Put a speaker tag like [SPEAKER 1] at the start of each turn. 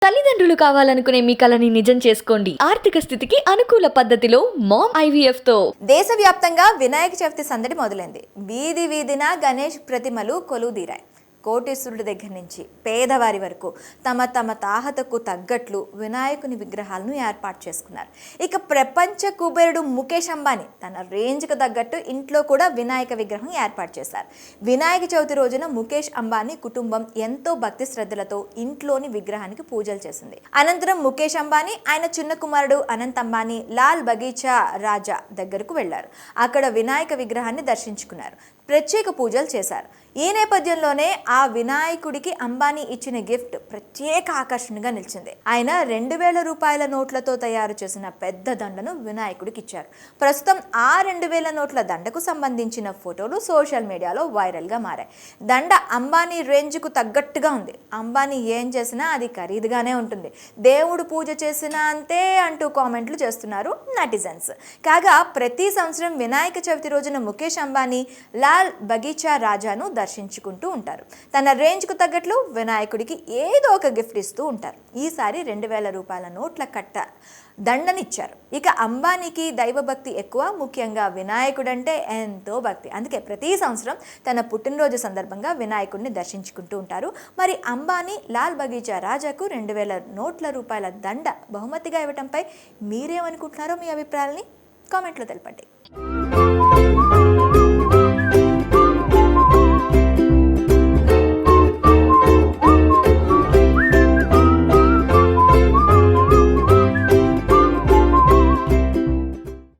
[SPEAKER 1] తల్లిదండ్రులు కావాలనుకునే మీ కలని నిజం చేసుకోండి. ఆర్థిక స్థితికి అనుకూల పద్ధతిలో మామ్ ఐవీఎఫ్ తో.
[SPEAKER 2] దేశవ్యాప్తంగా వినాయక చవితి సందడి మొదలైంది. వీధి వీధిన గణేష్ ప్రతిమలు కొలువుదీరాయి. కోటీశ్వరుడి దగ్గర నుంచి పేదవారి వరకు తమ తమ తాహతకు తగ్గట్లు వినాయకుని విగ్రహాలను ఏర్పాటు చేసుకున్నారు. ఇక ప్రపంచ కుబేరుడు ముఖేష్ అంబానీ తన రేంజ్కు తగ్గట్టు ఇంట్లో కూడా వినాయక విగ్రహం ఏర్పాటు చేశారు. వినాయక చవితి రోజున ముఖేష్ అంబానీ కుటుంబం ఎంతో భక్తి శ్రద్ధలతో ఇంట్లోని విగ్రహానికి పూజలు చేసింది. అనంతరం ముఖేష్ అంబానీ ఆయన చిన్న కుమారుడు అనంత్ అంబానీ లాల్ బగీచా రాజా దగ్గరకు వెళ్లారు. అక్కడ వినాయక విగ్రహాన్ని దర్శించుకున్నారు. ప్రత్యేక పూజలు చేశారు. ఈ నేపథ్యంలోనే ఆ వినాయకుడికి అంబానీ ఇచ్చిన గిఫ్ట్ ప్రత్యేక ఆకర్షణగా నిలిచింది. ఆయన 2000 రూపాయల నోట్లతో తయారు చేసిన పెద్ద దండను వినాయకుడికి ఇచ్చారు. ప్రస్తుతం ఆ 2000 నోట్ల దండకు సంబంధించిన ఫోటోలు సోషల్ మీడియాలో వైరల్గా మారాయి. దండ అంబానీ రేంజ్కు తగ్గట్టుగా ఉంది. అంబానీ ఏం చేసినా అది ఖరీదుగానే ఉంటుంది. దేవుడు పూజ చేసినా అంతే అంటూ కామెంట్లు చేస్తున్నారు నెటిజన్స్. కాగా ప్రతి సంవత్సరం వినాయక చవితి రోజున ముఖేష్ అంబానీ లాల్ బగీచా రాజాను దర్శించుకుంటూ ఉంటారు. తన రేంజ్కు తగ్గట్లు వినాయకుడికి ఏదో ఒక గిఫ్ట్ ఇస్తూ ఉంటారు. ఈసారి 2000 రూపాయల నోట్ల కట్ట దండనిచ్చారు. ఇక అంబానీకి దైవభక్తి ఎక్కువ, ముఖ్యంగా వినాయకుడంటే ఎంతో భక్తి. అందుకే ప్రతి సంవత్సరం తన పుట్టినరోజు సందర్భంగా వినాయకుడిని దర్శించుకుంటూ ఉంటారు. మరి అంబానీ లాల్ బగీచా రాజాకు 2000 నోట్ల రూపాయల దండ బహుమతిగా ఇవ్వటంపై మీరేమనుకుంటున్నారో మీ అభిప్రాయాలని కామెంట్లో తెలపండి.